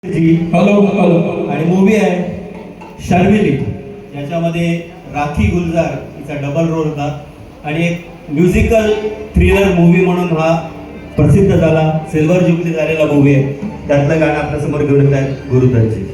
Hello hello. आणि movie आहे शर्मिली, ज्याच्यामध्ये राखी गुलजार हिचा डबल रोल होता आणि एक म्युझिकल थ्रिलर मूवी म्हणून हा प्रसिद्ध झाला, सिल्वर जुबली झालेला मूवी आहे. त्यातलं गाणं आपल्यासमोर घेऊन येत आहेत गुरुदासजी.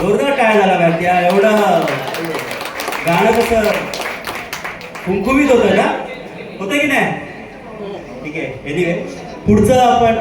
जोरदार काय झाला माहिती आहे, एवढं गाणं कसं कुंकुमित होतं ना, होतं की नाही? ठीक आहे. एनिवे पुढचं आपण